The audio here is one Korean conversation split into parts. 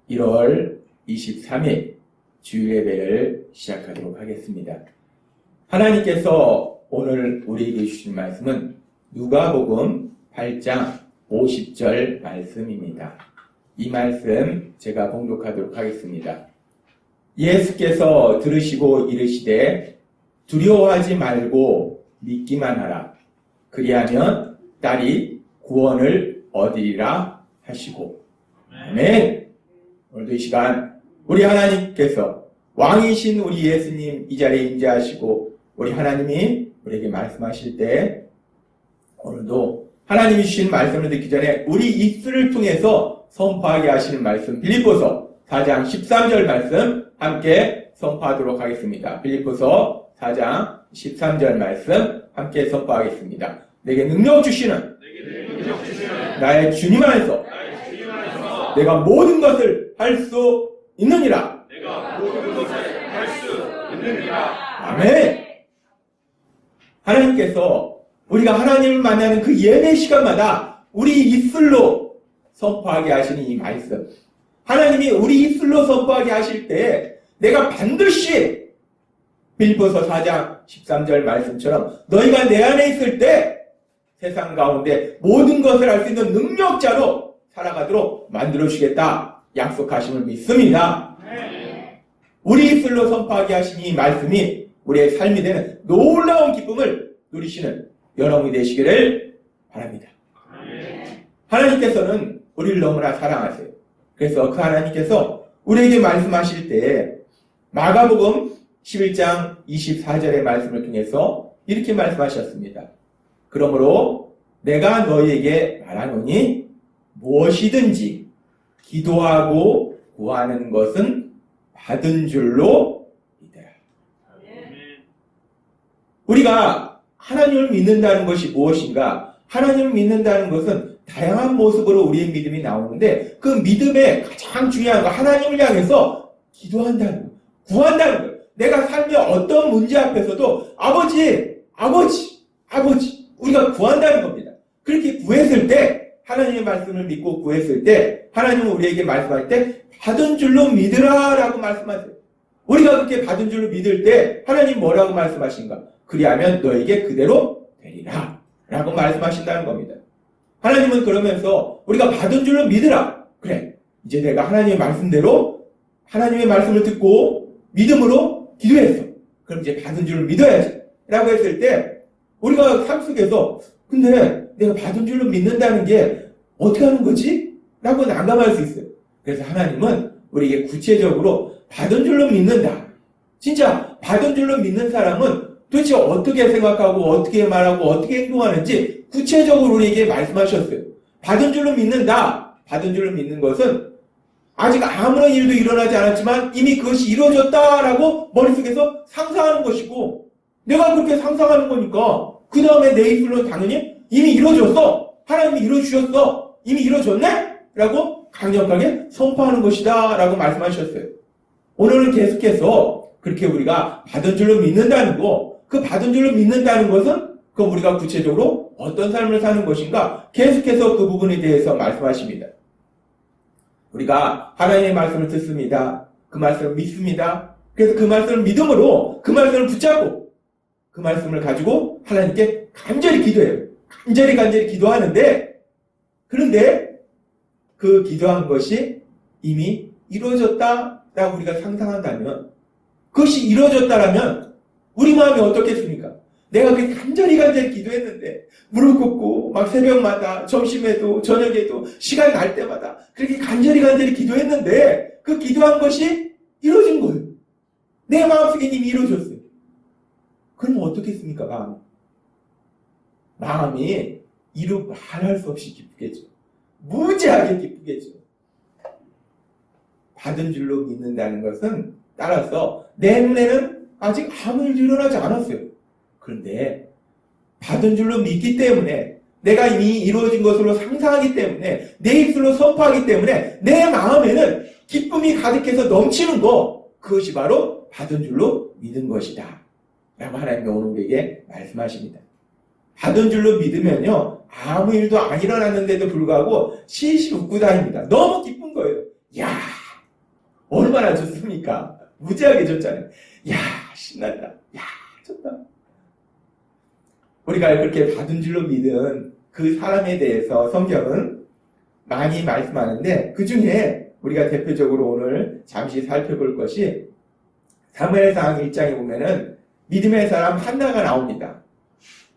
1월 23일 주일예배를 시작하도록 하겠습니다. 하나님께서 오늘 우리에게 주신 말씀은 누가복음 8장 50절 말씀입니다. 이 말씀 제가 봉독하도록 하겠습니다. 예수께서 들으시고 이르시되 두려워하지 말고 믿기만 하라. 그리하면 딸이 구원을 얻으리라 하시고. 아멘. 오늘도 이 시간 우리 하나님께서 왕이신 우리 예수님 이 자리에 임재하시고 우리 하나님이 우리에게 말씀하실 때 오늘도 하나님이 주신 말씀을 듣기 전에 우리 입술을 통해서 선포하게 하시는 말씀 빌립보서 4장 13절 말씀 함께 선포하도록 하겠습니다. 빌립보서 4장 13절 말씀 함께 선포하겠습니다. 내게 능력 주시는 나의 주님 안에서 내가 모든 것을 할 수 있느니라. 아멘. 하나님께서 우리가 하나님을 만나는 그 예배 시간마다 우리 입술로 선포하게 하시는 이 말씀. 하나님이 우리 입술로 선포하게 하실 때 내가 반드시 빌립보서 4장 13절 말씀처럼 너희가 내 안에 있을 때 세상 가운데 모든 것을 할 수 있는 능력자로 살아가도록 만들어주겠다 약속하심을 믿습니다. 우리 입술로 선포하게 하신 이 말씀이 우리의 삶이 되는 놀라운 기쁨을 누리시는 여러분이 되시기를 바랍니다. 하나님께서는 우리를 너무나 사랑하세요. 그래서 그 하나님께서 우리에게 말씀하실 때 마가복음 11장 24절의 말씀을 통해서 이렇게 말씀하셨습니다. 그러므로 내가 너희에게 말하노니 무엇이든지 기도하고 구하는 것은 받은 줄로 믿어라. 우리가 하나님을 믿는다는 것이 무엇인가? 하나님을 믿는다는 것은 다양한 모습으로 우리의 믿음이 나오는데 그 믿음의 가장 중요한 거 하나님을 향해서 기도한다는 거, 구한다는 거. 내가 삶의 어떤 문제 앞에서도 아버지 우리가 구한다는 겁니다. 그렇게 구했을 때 하나님의 말씀을 믿고 구했을 때 하나님은 우리에게 말씀할 때 받은 줄로 믿으라 라고 말씀하세요. 우리가 그렇게 받은 줄로 믿을 때 하나님 뭐라고 말씀하신가? 그리하면 너에게 그대로 되리라 라고 말씀하신다는 겁니다. 하나님은 그러면서 우리가 받은 줄로 믿으라. 그래, 이제 내가 하나님의 말씀대로 하나님의 말씀을 듣고 믿음으로 기도했어. 그럼 이제 받은 줄로 믿어야지 라고 했을 때 우리가 삶 속에서 근데 내가 받은 줄로 믿는다는 게 어떻게 하는 거지? 라고 난감할 수 있어요. 그래서 하나님은 우리에게 구체적으로 받은 줄로 믿는다. 진짜 받은 줄로 믿는 사람은 도대체 어떻게 생각하고 어떻게 말하고 어떻게 행동하는지 구체적으로 우리에게 말씀하셨어요. 받은 줄로 믿는다. 받은 줄로 믿는 것은 아직 아무런 일도 일어나지 않았지만 이미 그것이 이루어졌다라고 머릿속에서 상상하는 것이고 내가 그렇게 상상하는 거니까 그 다음에 내 입술로 당연히 이미 이루어졌어. 하나님이 이루어주셨어. 이미 이루어졌네? 라고 강력하게 선포하는 것이다 라고 말씀하셨어요. 오늘은 계속해서 그렇게 우리가 받은 줄로 믿는다는 거, 그 받은 줄로 믿는다는 것은 그럼 우리가 구체적으로 어떤 삶을 사는 것인가 계속해서 그 부분에 대해서 말씀하십니다. 우리가 하나님의 말씀을 듣습니다. 그 말씀을 믿습니다. 그래서 그 말씀을 믿음으로 그 말씀을 붙잡고 그 말씀을 가지고 하나님께 간절히 기도해요. 간절히 기도하는데 그런데 그 기도한 것이 이미 이루어졌다라고 우리가 상상한다면 그것이 이루어졌다라면 우리 마음이 어떻겠습니까? 내가 그렇게 간절히 기도했는데 무릎 꿇고 막 새벽마다 점심에도 저녁에도 시간 날 때마다 그렇게 간절히 기도했는데 그 기도한 것이 이루어진 거예요. 내 마음속에 이미 이루어졌어요. 그럼 어떻겠습니까? 마음이 말할 수 없이 기쁘겠죠. 무지하게 기쁘겠죠. 받은 줄로 믿는다는 것은 따라서 내 눈에는 아직 아무 일도 일어나지 않았어요. 그런데 받은 줄로 믿기 때문에 내가 이미 이루어진 것으로 상상하기 때문에 내 입술로 선포하기 때문에 내 마음에는 기쁨이 가득해서 넘치는 거 그것이 바로 받은 줄로 믿은 것이다 라고 하나님이 오늘 우리에게 말씀하십니다. 받은 줄로 믿으면요 아무 일도 안 일어났는데도 불구하고 실실 웃고 다닙니다. 너무 기쁜 거예요. 야 얼마나 좋습니까? 무지하게 좋잖아요. 야, 신난다. 야, 좋다. 우리가 그렇게 받은 줄로 믿은 그 사람에 대해서 성경은 많이 말씀하는데, 그 중에 우리가 대표적으로 오늘 잠시 살펴볼 것이 사무엘상 1장에 보면은 믿음의 사람 한나가 나옵니다.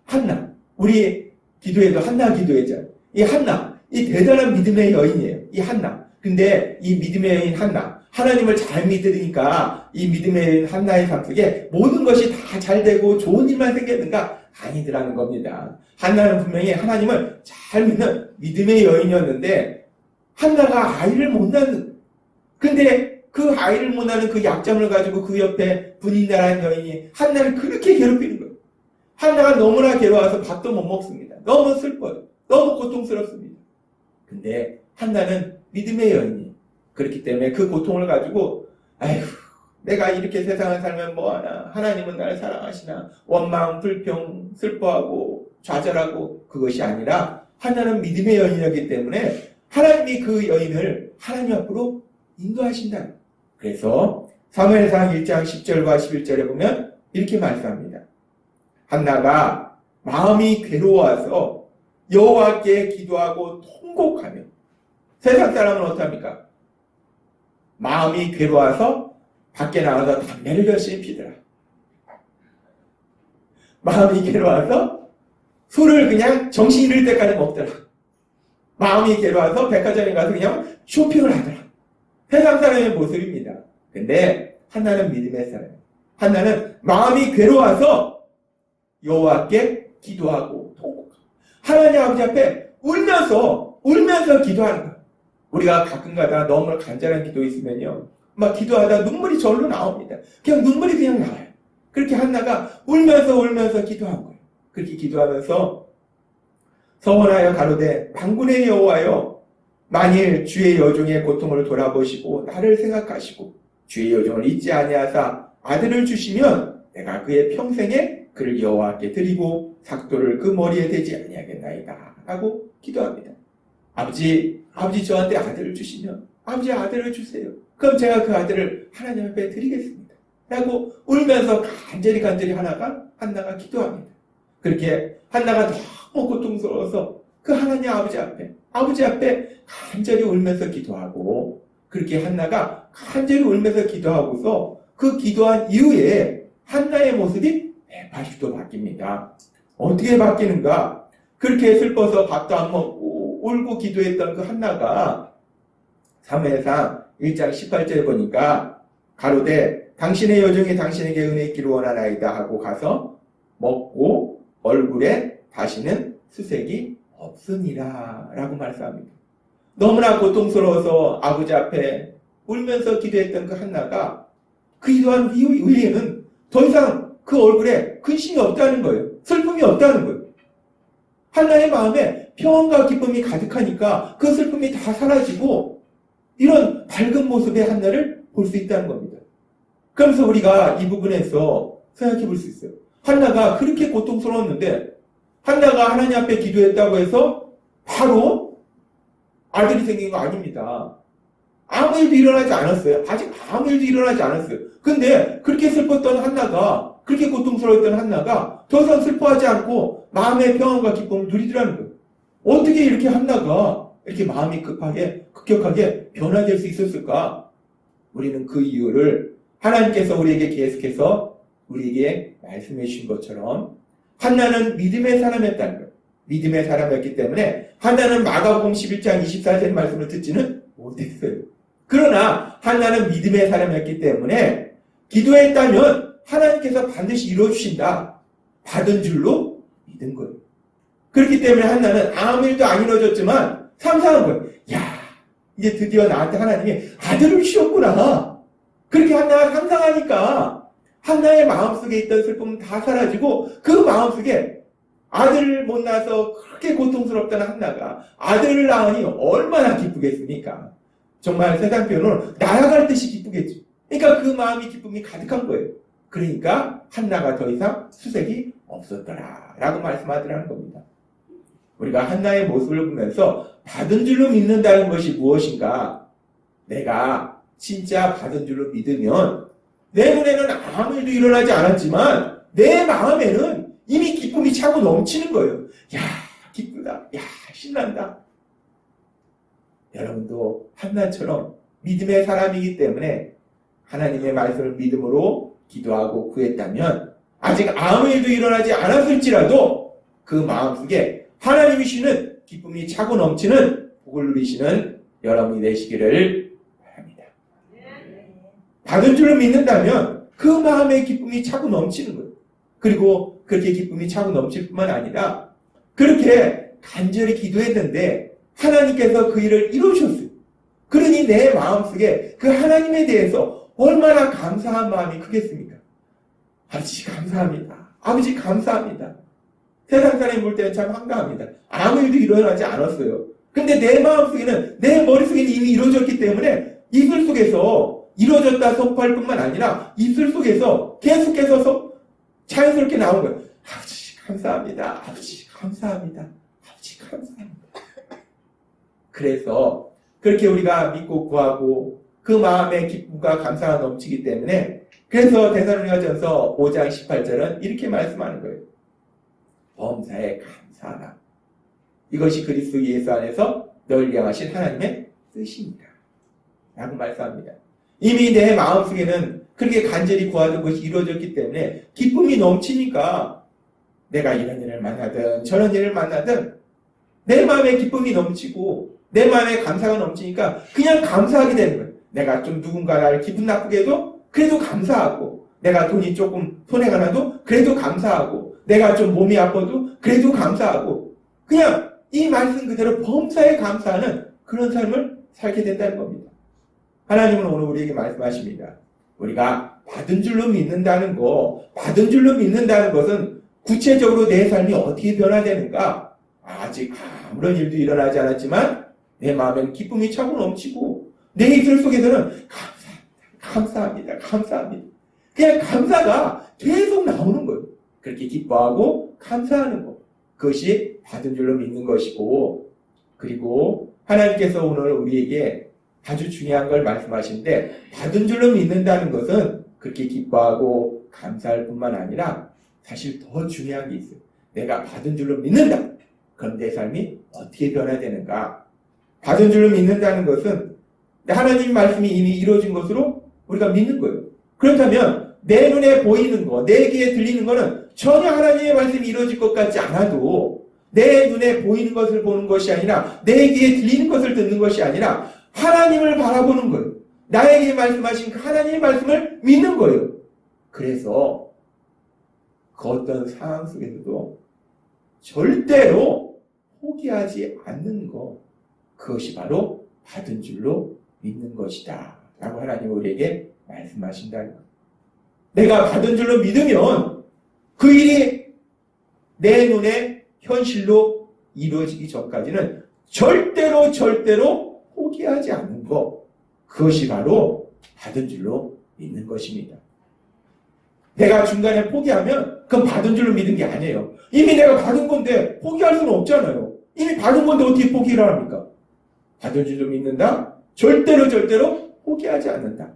한나. 우리 기도에도 한나 기도했잖아요. 이 한나. 이 대단한 믿음의 여인이에요. 이 한나. 근데 이 믿음의 여인 한나. 하나님을 잘 믿으니까 이 믿음의 여인 한나의 삶 속에 모든 것이 다 잘 되고 좋은 일만 생겼는가? 아니더라는 겁니다. 한나는 분명히 하나님을 잘 믿는 믿음의 여인이었는데 한나가 아이를 못 낳는, 근데 그 아이를 못 낳는 그 약점을 가지고 그 옆에 분인나라는 여인이 한나를 그렇게 괴롭히는 거예요. 한나가 너무나 괴로워서 밥도 못 먹습니다. 너무 슬퍼요. 너무 고통스럽습니다. 근데 한나는 믿음의 여인이 그렇기 때문에 그 고통을 가지고 아이고 내가 이렇게 세상을 살면 뭐하나, 하나님은 나를 사랑하시나, 원망, 불평, 슬퍼하고 좌절하고, 그것이 아니라 한나는 믿음의 여인이었기 때문에 하나님이 그 여인을 하나님 앞으로 인도하신다. 그래서 사무엘상 1장 10절과 11절에 보면 이렇게 말씀합니다. 한나가 마음이 괴로워서 여호와께 기도하고 통곡하며, 세상 사람은 어떡합니까? 마음이 괴로워서 밖에 나가서 담배를 열심히 피더라. 마음이 괴로워서 술을 그냥 정신 잃을 때까지 먹더라. 마음이 괴로워서 백화점에 가서 그냥 쇼핑을 하더라. 세상 사람의 모습입니다. 근데 한나는 믿음의 사람이에요. 한나는 마음이 괴로워서 여호와께 기도하고 통곡하고 하나님 아버지 앞에 울면서 기도하는 거예요. 우리가 가끔가다 너무 간절한 기도 있으면요, 막 기도하다 눈물이 절로 나옵니다. 그냥 눈물이 그냥 나와요. 그렇게 한나가 울면서 기도한 거예요. 그렇게 기도하면서 서원하여 가로되 만군의 여호와여, 만일 주의 여종의 고통을 돌아보시고 나를 생각하시고 주의 여종을 잊지 아니하사 아들을 주시면 내가 그의 평생에 그를 여호와께 드리고 삭도를 그 머리에 대지 아니하겠나이다 라고 기도합니다. 아버지 저한테 아들을 주시면 아버지 아들을 주세요. 그럼 제가 그 아들을 하나님 앞에 드리겠습니다 라고 울면서 간절히 한나가 기도합니다. 그렇게 한나가 너무 고통스러워서 그 하나님 아버지 앞에 간절히 울면서 기도하고, 그렇게 한나가 간절히 울면서 기도하고서 그 기도한 이후에 한나의 모습이 180도 바뀝니다. 어떻게 바뀌는가? 그렇게 슬퍼서 밥도 안 먹고 울고 기도했던 그 한나가 사무엘상 1장 18절에 보니까 가로되 당신의 여종이 당신에게 은혜 있기를 원하나이다 하고 가서 먹고 얼굴에 다시는 수색이 없으니라 라고 말씀합니다. 너무나 고통스러워서 아버지 앞에 울면서 기도했던 그 한나가 그 기도한 이후에는 더 이상 그 얼굴에 근심이 없다는 거예요. 슬픔이 없다는 거예요. 한나의 마음에 평안과 기쁨이 가득하니까 그 슬픔이 다 사라지고 이런 밝은 모습의 한나를 볼 수 있다는 겁니다. 그러면서 우리가 이 부분에서 생각해 볼 수 있어요. 한나가 그렇게 고통스러웠는데 한나가 하나님 앞에 기도했다고 해서 바로 아들이 생긴 거 아닙니다. 아무 일도 일어나지 않았어요. 아직 아무 일도 일어나지 않았어요. 근데 그렇게 슬펐던 한나가, 그렇게 고통스러웠던 한나가 더 이상 슬퍼하지 않고 마음의 평안과 기쁨을 누리더라는 거예요. 어떻게 이렇게 한나가 이렇게 마음이 급격하게 변화될 수 있었을까? 우리는 그 이유를 하나님께서 우리에게 계속해서 우리에게 말씀해 주신 것처럼 한나는 믿음의 사람이었다는 거예요. 믿음의 사람이었기 때문에 한나는 마가복음 11장 24절 말씀을 듣지는 못했어요. 그러나 한나는 믿음의 사람이었기 때문에 기도했다면 하나님께서 반드시 이루어주신다. 받은 줄로 믿은 거예요. 그렇기 때문에 한나는 아무 일도 안 이루어졌지만 상상한 거예요. 야, 이제 드디어 나한테 하나님이 아들을 주셨구나. 그렇게 한나가 상상하니까 한나의 마음속에 있던 슬픔은 다 사라지고 그 마음속에 아들을 못 낳아서 그렇게 고통스럽다는 한나가 아들을 낳으니 얼마나 기쁘겠습니까? 정말 세상 표현으로 날아갈 듯이 기쁘겠죠. 그러니까 그 마음이 기쁨이 가득한 거예요. 그러니까 한나가 더 이상 수색이 없었더라 라고 말씀하더라는 겁니다. 우리가 한나의 모습을 보면서 받은 줄로 믿는다는 것이 무엇인가? 내가 진짜 받은 줄로 믿으면 내 눈에는 아무 일도 일어나지 않았지만 내 마음에는 이미 기쁨이 차고 넘치는 거예요. 야, 기쁘다. 야, 신난다. 여러분도 한나처럼 믿음의 사람이기 때문에 하나님의 말씀을 믿음으로 기도하고 구했다면 아직 아무 일도 일어나지 않았을지라도 그 마음속에 하나님이 주시는 기쁨이 차고 넘치는 복을 누리시는 여러분이 되시기를 바랍니다. 받은 줄로 믿는다면 그 마음의 기쁨이 차고 넘치는 거예요. 그리고 그렇게 기쁨이 차고 넘칠 뿐만 아니라 그렇게 간절히 기도했는데 하나님께서 그 일을 이루셨어요. 그러니 내 마음속에 그 하나님에 대해서 얼마나 감사한 마음이 크겠습니까? 아버지 감사합니다. 아버지 감사합니다. 세상 사람이 볼 때는 참 황당합니다. 아무 일도 일어나지 않았어요. 근데 내 마음속에는 내 머릿속에는 이미 이루어졌기 때문에 이슬 속에서 이루어졌다 선포할 뿐만 아니라 이슬 속에서 계속해서 자연스럽게 나온 거예요. 아버지 감사합니다. 아버지 감사합니다. 아버지 감사합니다. 그래서 그렇게 우리가 믿고 구하고 그 마음의 기쁨과 감사가 넘치기 때문에 그래서 데살로니가전서 5장 18절은 이렇게 말씀하는 거예요. 범사에 감사하라. 이것이 그리스도 예수 안에서 너희를 향하신 하나님의 뜻입니다. 라고 말씀합니다. 이미 내 마음속에는 그렇게 간절히 구하던 것이 이루어졌기 때문에 기쁨이 넘치니까 내가 이런 일을 만나든 저런 일을 만나든 내 마음에 기쁨이 넘치고 내 마음에 감사가 넘치니까 그냥 감사하게 되는 거예요. 내가 좀 누군가 나를 기분 나쁘게 해도 그래도 감사하고 내가 돈이 조금 손해가 나도 그래도 감사하고 내가 좀 몸이 아파도 그래도 감사하고 그냥 이 말씀 그대로 범사에 감사하는 그런 삶을 살게 된다는 겁니다. 하나님은 오늘 우리에게 말씀하십니다. 우리가 받은 줄로 믿는다는 것은 구체적으로 내 삶이 어떻게 변화되는가? 아직 아무런 일도 일어나지 않았지만 내 마음에는 기쁨이 차고 넘치고 내 이슬 속에서는 감사합니다. 그냥 감사가 계속 나오는 거예요. 그렇게 기뻐하고 감사하는 것. 그것이 받은 줄로 믿는 것이고 그리고 하나님께서 오늘 우리에게 아주 중요한 걸 말씀하시는데 받은 줄로 믿는다는 것은 그렇게 기뻐하고 감사할 뿐만 아니라 사실 더 중요한 게 있어요. 내가 받은 줄로 믿는다. 그럼 내 삶이 어떻게 변화되는가? 받은 줄로 믿는다는 것은 하나님 말씀이 이미 이루어진 것으로 우리가 믿는 거예요. 그렇다면 내 눈에 보이는 거, 내 귀에 들리는 거는 전혀 하나님의 말씀이 이루어질 것 같지 않아도 내 눈에 보이는 것을 보는 것이 아니라 내 귀에 들리는 것을 듣는 것이 아니라 하나님을 바라보는 거예요. 나에게 말씀하신 그 하나님의 말씀을 믿는 거예요. 그래서 그 어떤 상황 속에서도 절대로 포기하지 않는 것, 그것이 바로 받은 줄로 믿는 것이다 라고 하나님 우리에게 말씀하신다는 것. 내가 받은 줄로 믿으면 그 일이 내 눈에 현실로 이루어지기 전까지는 절대로 포기하지 않는 것, 그것이 바로 받은 줄로 믿는 것입니다. 내가 중간에 포기하면 그건 받은 줄로 믿은 게 아니에요. 이미 내가 받은 건데 포기할 수는 없잖아요. 이미 받은 건데 어떻게 포기를 합니까? 받은 줄로 믿는다? 절대로 포기하지 않는다.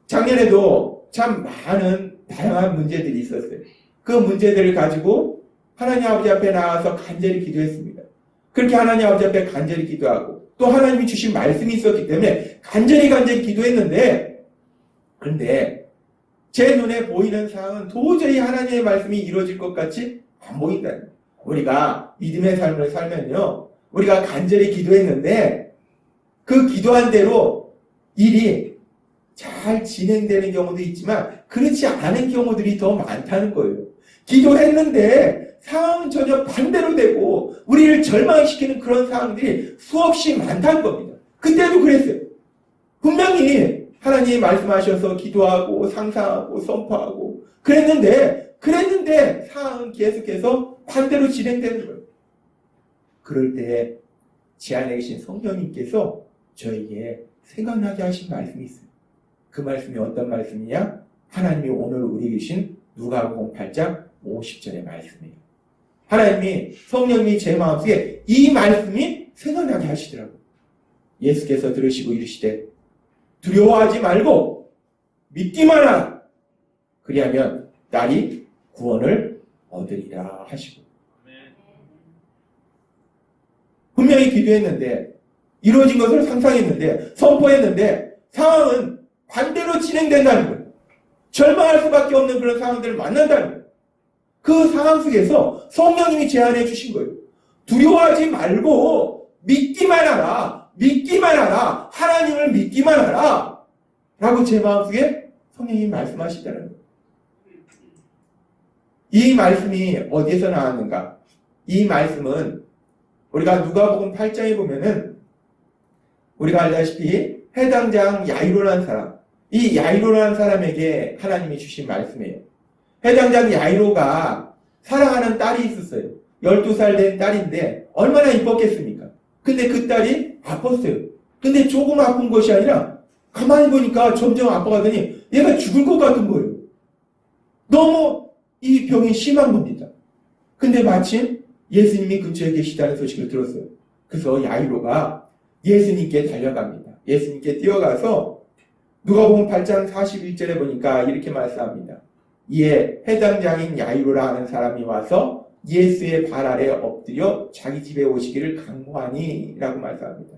작년에도 참 많은 다양한 문제들이 있었어요. 그 문제들을 가지고 하나님 아버지 앞에 나와서 간절히 기도했습니다. 그렇게 하나님 아버지 앞에 간절히 기도하고 또 하나님이 주신 말씀이 있었기 때문에 간절히 기도했는데 그런데 제 눈에 보이는 상황은 도저히 하나님의 말씀이 이루어질 것 같이 안 보인다는 거예요. 우리가 믿음의 삶을 살면요. 우리가 간절히 기도했는데 그 기도한 대로 일이 잘 진행되는 경우도 있지만 그렇지 않은 경우들이 더 많다는 거예요. 기도했는데 상황은 전혀 반대로 되고 우리를 절망시키는 그런 상황들이 수없이 많다는 겁니다. 그때도 그랬어요. 분명히 하나님이 말씀하셔서 기도하고 상상하고 선포하고 그랬는데 상황은 계속해서 반대로 진행되는 거예요. 그럴 때 제 안에 계신 성령님께서 저에게 생각나게 하신 말씀이 있어요. 그 말씀이 어떤 말씀이냐? 하나님이 오늘 우리 계신 누가복음 8장 50절의 말씀이에요. 하나님이 성령님이 제 마음속에 이 말씀이 생각나게 하시더라고요. 예수께서 들으시고 이르시되 두려워하지 말고 믿기만 하라. 그리하면 딸이 구원을 얻으리라 하시고. 분명히 기도했는데, 이루어진 것을 상상했는데, 선포했는데, 상황은 반대로 진행된다는 거예요. 절망할 수밖에 없는 그런 상황들을 만난다는 거예요. 그 상황 속에서 성령님이 제안해 주신 거예요. 두려워하지 말고 믿기만 하라. 믿기만 하라. 하나님을 믿기만 하라. 라고 제 마음속에 성령님이 말씀하시다는 거예요. 이 말씀이 어디에서 나왔는가? 이 말씀은 우리가 누가복음 8장에 보면은 우리가 알다시피 해당장 야이로라는 사람, 이 야이로라는 사람에게 하나님이 주신 말씀이에요. 해당장 야이로가 사랑하는 딸이 있었어요. 12살 된 딸인데 얼마나 이뻤겠습니까? 근데 그 딸이 아팠어요. 근데 조금 아픈 것이 아니라 가만히 보니까 점점 아파가더니 얘가 죽을 것 같은 거예요. 너무 이 병이 심한 겁니다. 근데 마침 예수님이 근처에 계시다는 소식을 들었어요. 그래서 야이로가 예수님께 달려갑니다. 예수님께 뛰어가서 누가복음 8장 41절에 보니까 이렇게 말씀합니다. 이에 해당장인 야이로라 하는 사람이 와서 예수의 발 아래 엎드려 자기 집에 오시기를 간구하니 라고 말씀합니다.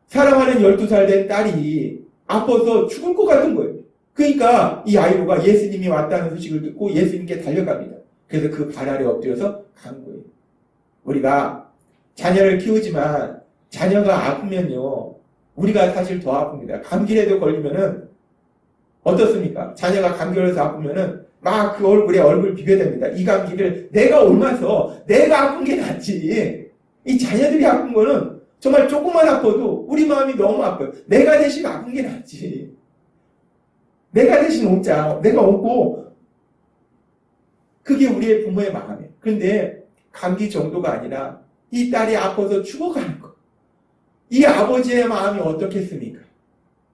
사랑하는 12살 된 딸이 아파서 죽을 것 같은 거예요. 그러니까 이 야이로가 예수님이 왔다는 소식을 듣고 예수님께 달려갑니다. 그래서 그 발 아래 엎드려서 간구해요. 우리가 자녀를 키우지만 자녀가 아프면요, 우리가 사실 더 아픕니다. 감기라도 걸리면은 어떻습니까? 자녀가 감기 걸려서 아프면은 막 그 얼굴에 얼굴 비벼댑니다. 이 감기를 내가 옮아서 내가 아픈 게 낫지. 이 자녀들이 아픈 거는 정말 조금만 아파도 우리 마음이 너무 아파요. 내가 대신 아픈 게 낫지. 내가 대신 옮자. 내가 옮고, 그게 우리의 부모의 마음이에요. 그런데 감기 정도가 아니라 이 딸이 아파서 죽어가는 거. 이 아버지의 마음이 어떻겠습니까?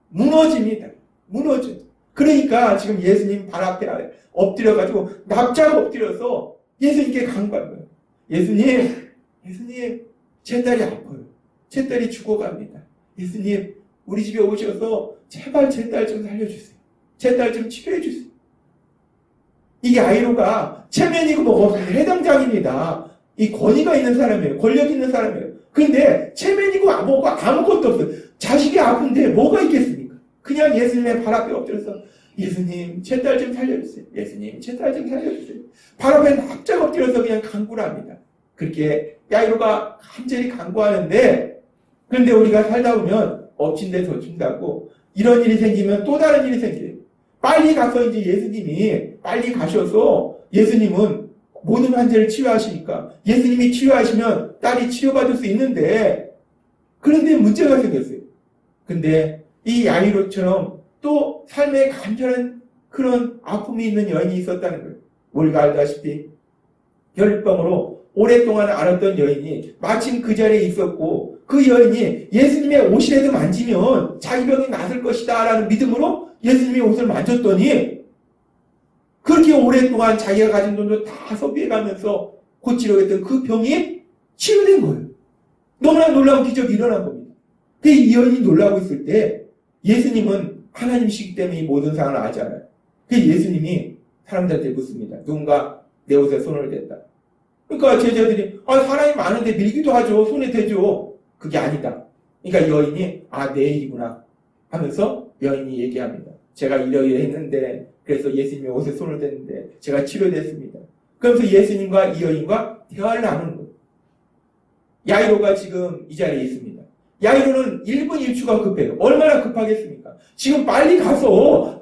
무너집니다. 무너져. 그러니까 지금 예수님 발 앞에 엎드려가지고 납작 엎드려서 예수님께 간구한 거예요. 예수님, 제 딸이 아파요. 제 딸이 죽어갑니다. 예수님, 우리 집에 오셔서 제발 제 딸 좀 살려주세요. 제 딸 좀 치료해주세요. 이게 야이로가 체면이고 뭐가 없어요. 해당장입니다. 이 권위가 있는 사람이에요. 권력 있는 사람이에요. 그런데 체면이고 뭐가 아무것도 없어요. 자식이 아픈데 뭐가 있겠습니까? 그냥 예수님의 발 앞에 엎드려서 예수님, 제 딸 좀 살려주세요. 예수님, 제 딸 좀 살려주세요. 발 앞에 납작 엎드려서 그냥 간구를 합니다. 그렇게 야이로가 간절히 간구하는데, 그런데 우리가 살다 보면 엎친 데 젖힌다고 이런 일이 생기면 또 다른 일이 생겨요. 빨리 가서 이제 예수님이 빨리 가셔서 예수님은 모든 환자를 치료하시니까 예수님이 치료하시면 딸이 치료받을 수 있는데, 그런데 문제가 생겼어요. 근데 이 야이로처럼 또 삶에 간절한 그런 아픔이 있는 여인이 있었다는 거예요. 우리가 알다시피 혈병으로 오랫동안 앓았던 여인이 마침 그 자리에 있었고, 그 여인이 예수님의 옷이라도 만지면 자기 병이 낫을 것이다 라는 믿음으로 예수님의 옷을 만졌더니 그렇게 오랫동안 자기가 가진 돈도 다 소비해가면서 고치려고 했던 그 병이 치유된 거예요. 너무나 놀라운 기적이 일어난 겁니다. 이 여인이 놀라고 있을 때 예수님은 하나님이시기 때문에 이 모든 상황을 알잖아요. 예수님이 사람들한테 묻습니다. 누군가 내 옷에 손을 댔다. 그러니까 제자들이 사람이 많은데 밀기도 하죠. 손에 대죠. 그게 아니다. 그러니까 여인이 내 일이구나 하면서 여인이 얘기합니다. 제가 이러이러 했는데, 그래서 예수님의 옷에 손을 댔는데 제가 치료됐습니다. 그러면서 예수님과 이 여인과 대화를 나누는 거예요. 야이로가 지금 이 자리에 있습니다. 야이로는 1분 1초가 급해요. 얼마나 급하겠습니까? 지금 빨리 가서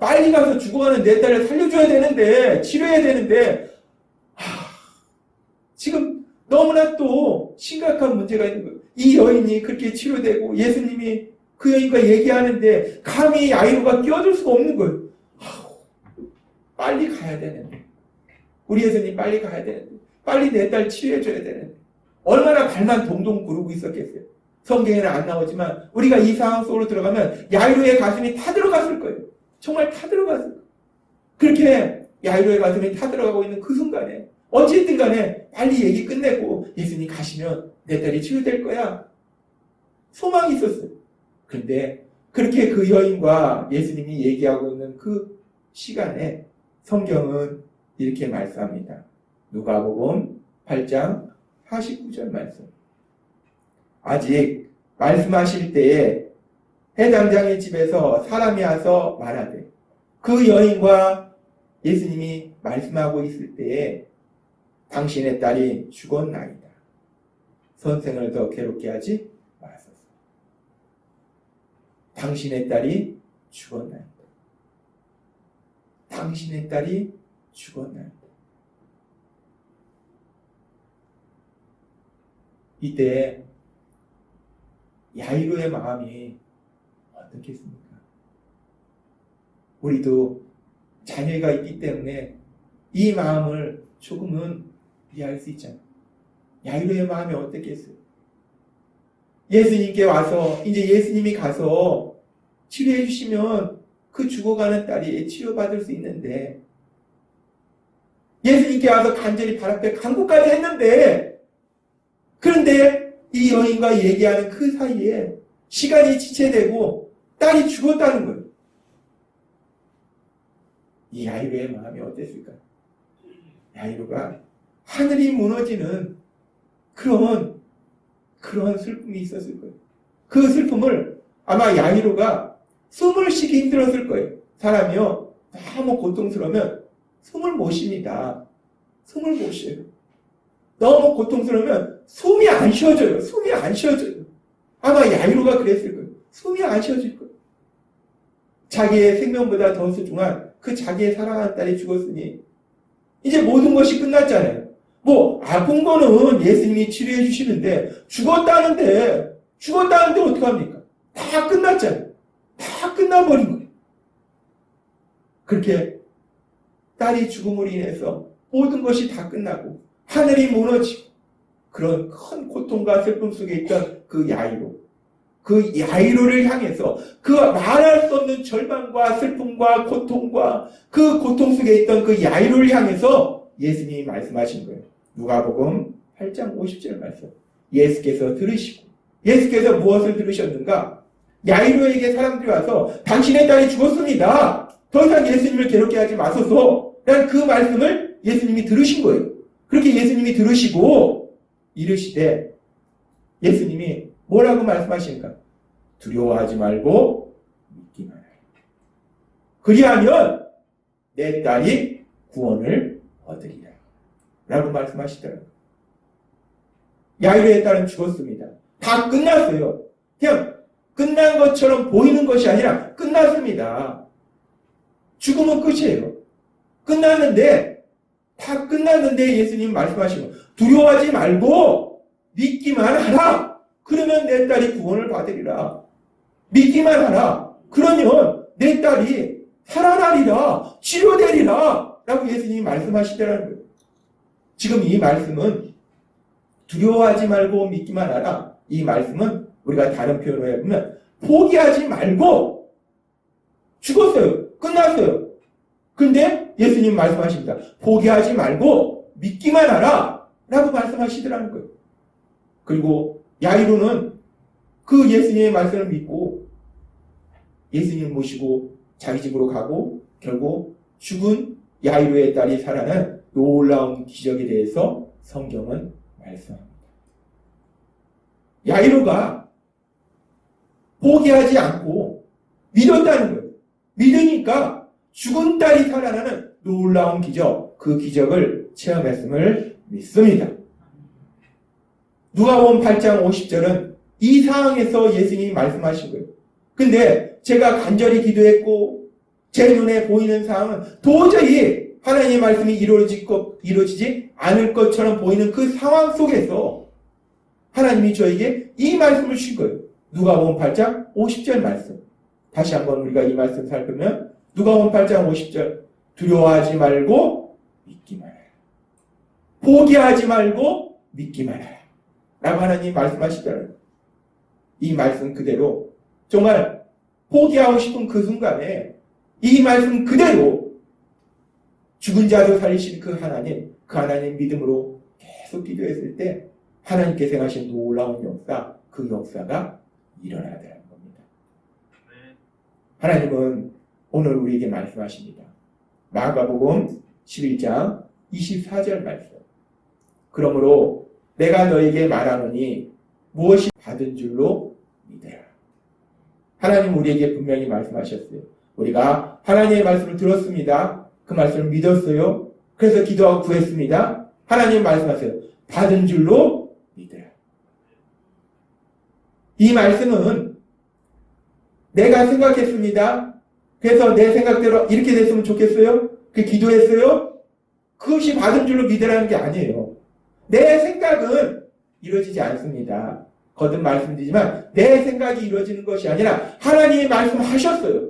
죽어가는 내 딸을 살려줘야 되는데, 치료해야 되는데, 지금 너무나 또 심각한 문제가 있는 거예요. 이 여인이 그렇게 치료되고 예수님이 그 여인과 얘기하는데 감히 야이로가 끼어들 수가 없는 거예요. 빨리 가야 되는데, 우리 예수님 빨리 가야 되는데, 빨리 내 딸 치료해줘야 되는데, 얼마나 발만 동동 구르고 있었겠어요. 성경에는 안 나오지만 우리가 이 상황 속으로 들어가면 야이로의 가슴이 타들어갔을 거예요. 정말 타들어갔을 거예요. 그렇게 야이로의 가슴이 타들어가고 있는 그 순간에 어찌됐든 간에 빨리 얘기 끝내고 예수님 가시면 내 딸이 치유될 거야. 소망이 있었어요. 그런데 그렇게 그 여인과 예수님이 얘기하고 있는 그 시간에 성경은 이렇게 말씀합니다. 누가복음 8장 49절 말씀. 아직 말씀하실 때에 해당장의 집에서 사람이 와서 말하되, 그 여인과 예수님이 말씀하고 있을 때에 당신의 딸이 죽었나이다. 선생을 더 괴롭게 하지 마소서. 당신의 딸이 죽었나이다. 당신의 딸이 죽었나이다. 이때 야이로의 마음이 어떻겠습니까? 우리도 자녀가 있기 때문에 이 마음을 조금은 이해할 수 있잖아요. 야이로의 마음이 어떻겠어요? 예수님께 와서 이제 예수님이 가서 치료해 주시면 그 죽어가는 딸이 치료받을 수 있는데, 예수님께 와서 간절히 발 앞에 간구까지 했는데, 그런데 이 여인과 얘기하는 그 사이에 시간이 지체되고 딸이 죽었다는 거예요. 이 야이로의 마음이 어땠을까? 야이로가 하늘이 무너지는 그런 슬픔이 있었을 거예요. 그 슬픔을 아마 야이로가 숨을 쉬기 힘들었을 거예요. 사람이요, 너무 고통스러우면 숨을 못 쉽니다. 숨을 못 쉬어요. 너무 고통스러우면 숨이 안 쉬어져요. 숨이 안 쉬어져요. 아마 야이로가 그랬을 거예요. 숨이 안 쉬어질 거예요. 자기의 생명보다 더 소중한 그 자기의 사랑하는 딸이 죽었으니 이제 모든 것이 끝났잖아요. 뭐 아픈 거는 예수님이 치료해 주시는데 죽었다는데 어떡합니까? 다 끝났잖아요. 다 끝나버린 거예요. 그렇게 딸이 죽음으로 인해서 모든 것이 다 끝나고 하늘이 무너지고 그런 큰 고통과 슬픔 속에 있던 그 야이로를 향해서 그 말할 수 없는 절망과 슬픔과 고통과 그 고통 속에 있던 그 야이로를 향해서 예수님이 말씀하신 거예요. 누가복음 8장 50절 말씀. 예수께서 들으시고, 예수께서 무엇을 들으셨는가? 야이로에게 사람들이 와서 당신의 딸이 죽었습니다. 더 이상 예수님을 괴롭게 하지 마소서. 라는 그 말씀을 예수님이 들으신 거예요. 그렇게 예수님이 들으시고 이르시되, 예수님이 뭐라고 말씀하시는가? 두려워하지 말고 믿기만 하라. 그리하면 내 딸이 구원을 얻으리라. 라고 말씀하시더라고요. 야이로의 딸은 죽었습니다. 다 끝났어요. 그냥 끝난 것처럼 보이는 것이 아니라 끝났습니다. 죽음은 끝이에요. 다 끝났는데 예수님 말씀하시고 두려워하지 말고 믿기만 하라. 그러면 내 딸이 구원을 받으리라. 믿기만 하라. 그러면 내 딸이 살아나리라. 치료되리라. 라고 예수님이 말씀하시더라는 거예요. 지금 이 말씀은 두려워하지 말고 믿기만 하라. 이 말씀은 우리가 다른 표현으로 해보면 포기하지 말고 죽었어요. 끝났어요. 근데 예수님 말씀하십니다. 포기하지 말고 믿기만 하라. 라고 말씀하시더라는 거예요. 그리고 야이로는 그 예수님의 말씀을 믿고 예수님을 모시고 자기 집으로 가고 결국 죽은 야이로의 딸이 살아난 놀라운 기적에 대해서 성경은 말씀합니다. 야이로가 포기하지 않고 믿었다는 거예요. 믿으니까 죽은 딸이 살아나는 놀라운 기적, 그 기적을 체험했음을 믿습니다. 누가복음 8장 50절은 이 상황에서 예수님이 말씀하신 거예요. 근데 제가 간절히 기도했고 제 눈에 보이는 상황은 도저히 하나님의 말씀이 이루어지지 않을 것처럼 보이는 그 상황 속에서 하나님이 저에게 이 말씀을 주신 거예요. 누가복음 8장 50절 말씀. 다시 한번 우리가 이 말씀 살펴보면 누가복음 8장 50절. 두려워하지 말고 믿기만 하라. 포기하지 말고 믿기만 하라. 라고 하나님이 말씀하시더라고요. 이 말씀 그대로 정말 포기하고 싶은 그 순간에 이 말씀 그대로 죽은 자도 살리신 그 하나님 믿음으로 계속 기도했을 때 하나님께서 행하신 놀라운 역사, 그 역사가 일어나더라는 겁니다. 하나님은 오늘 우리에게 말씀하십니다. 마가복음 11장 24절 말씀. 그러므로 내가 너에게 말하노니 무엇이 받은 줄로 믿으라. 하나님 우리에게 분명히 말씀하셨어요. 우리가 하나님의 말씀을 들었습니다. 그 말씀을 믿었어요. 그래서 기도하고 구했습니다. 하나님 말씀하세요. 받은 줄로 믿으라. 이 말씀은 내가 생각했습니다. 그래서 내 생각대로 이렇게 됐으면 좋겠어요? 그 기도했어요? 그것이 받은 줄로 믿으라는 게 아니에요. 내 생각은 이루어지지 않습니다. 거듭 말씀드리지만 내 생각이 이루어지는 것이 아니라 하나님이 말씀하셨어요.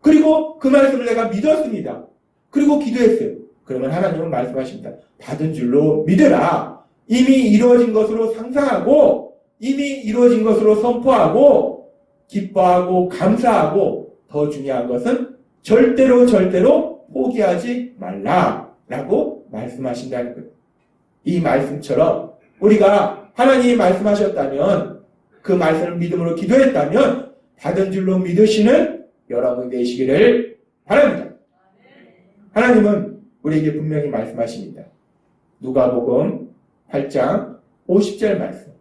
그리고 그 말씀을 내가 믿었습니다. 그리고 기도했어요. 그러면 하나님은 말씀하십니다. 받은 줄로 믿으라. 이미 이루어진 것으로 상상하고 이미 이루어진 것으로 선포하고 기뻐하고 감사하고 더 중요한 것은 절대로 포기하지 말라라고 말씀하신다는 거예요. 이 말씀처럼 우리가 하나님이 말씀하셨다면 그 말씀을 믿음으로 기도했다면 받은 줄로 믿으시는 여러분 되시기를 바랍니다. 하나님은 우리에게 분명히 말씀하십니다. 누가복음 8장 50절 말씀.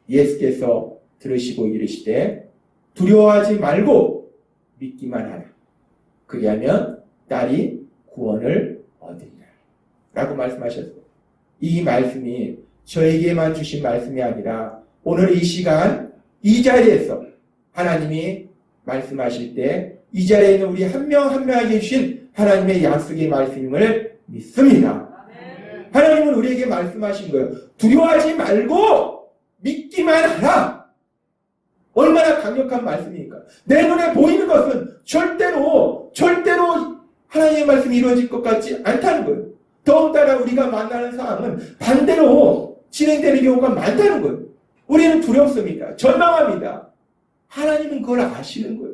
예수께서 들으시고 이르시되 두려워하지 말고 믿기만 하라. 그리하면 딸이 구원을 얻으리라. 라고 말씀하셨어요. 이 말씀이 저에게만 주신 말씀이 아니라 오늘 이 시간 이 자리에서 하나님이 말씀하실 때 이 자리에 있는 우리 한 명 한 명에게 주신 하나님의 약속의 말씀임을 믿습니다. 하나님은 우리에게 말씀하신 거예요. 두려워하지 말고 믿기만 하라. 얼마나 강력한 말씀입니까? 내 눈에 보이는 것은 절대로 하나님의 말씀이 이루어질 것 같지 않다는 거예요. 더군다나 우리가 만나는 상황은 반대로 진행되는 경우가 많다는 거예요. 우리는 두렵습니다. 절망합니다. 하나님은 그걸 아시는 거예요.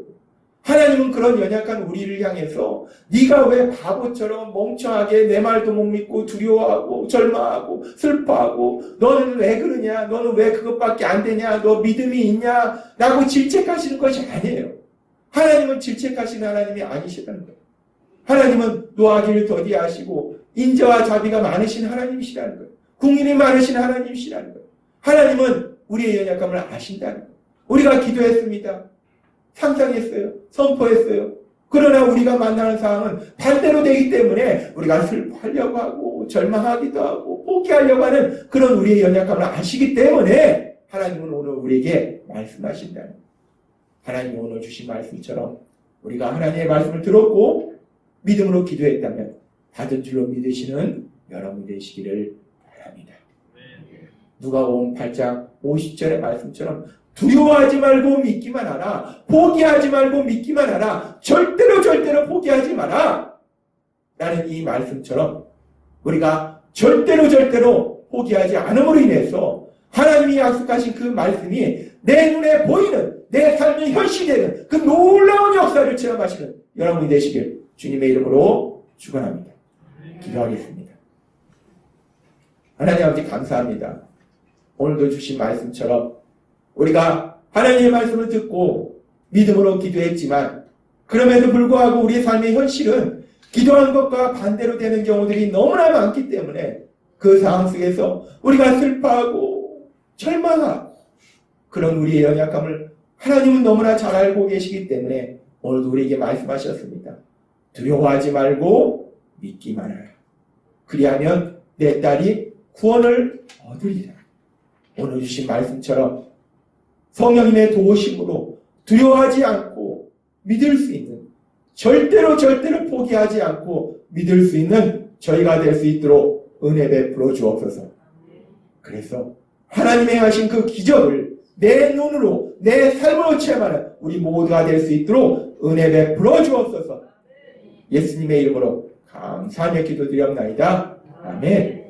하나님은 그런 연약한 우리를 향해서 네가 왜 바보처럼 멍청하게 내 말도 못 믿고 두려워하고 절망하고 슬퍼하고 너는 왜 그러냐? 너는 왜 그것밖에 안 되냐? 너 믿음이 있냐? 라고 질책하시는 것이 아니에요. 하나님은 질책하시는 하나님이 아니시다는 거예요. 하나님은 노하기를 더디하시고 인자와 자비가 많으신 하나님이시라는 거예요. 국민이 많으신 하나님이시라는 거예요. 하나님은 우리의 연약함을 아신다는 거예요. 우리가 기도했습니다. 상상했어요. 선포했어요. 그러나 우리가 만나는 상황은 반대로 되기 때문에 우리가 슬퍼하려고 하고 절망하기도 하고 포기하려고 하는 그런 우리의 연약함을 아시기 때문에 하나님은 오늘 우리에게 말씀하신다는 거예요. 하나님이 오늘 주신 말씀처럼 우리가 하나님의 말씀을 들었고 믿음으로 기도했다면 받은 줄로 믿으시는 여러분 되시기를 바랍니다. 누가복음 8장 50절의 말씀처럼 두려워하지 말고 믿기만 하라. 포기하지 말고 믿기만 하라. 절대로 포기하지 마라. 라는 이 말씀처럼 우리가 절대로 포기하지 않음으로 인해서 하나님이 약속하신 그 말씀이 내 눈에 보이는 내 삶의 현실이 되는 그 놀라운 역사를 체험하시는 여러분이 되시길 주님의 이름으로 축원합니다. 기도하겠습니다. 하나님 아버지 감사합니다. 오늘도 주신 말씀처럼 우리가 하나님의 말씀을 듣고 믿음으로 기도했지만 그럼에도 불구하고 우리의 삶의 현실은 기도한 것과 반대로 되는 경우들이 너무나 많기 때문에 그 상황 속에서 우리가 슬퍼하고 절망하고 그런 우리의 연약함을 하나님은 너무나 잘 알고 계시기 때문에 오늘도 우리에게 말씀하셨습니다. 두려워하지 말고 믿기만 하라. 그리하면 내 딸이 구원을 얻으리라. 오늘 주신 말씀처럼 성령님의 도우심으로 두려워하지 않고 믿을 수 있는 절대로 포기하지 않고 믿을 수 있는 저희가 될 수 있도록 은혜 베풀어 주옵소서. 그래서 하나님의 하신 그 기적을 내 눈으로 내 삶으로 체험하는 우리 모두가 될 수 있도록 은혜 베풀어 주옵소서. 예수님의 이름으로 감사하며 기도드리옵나이다. 아멘.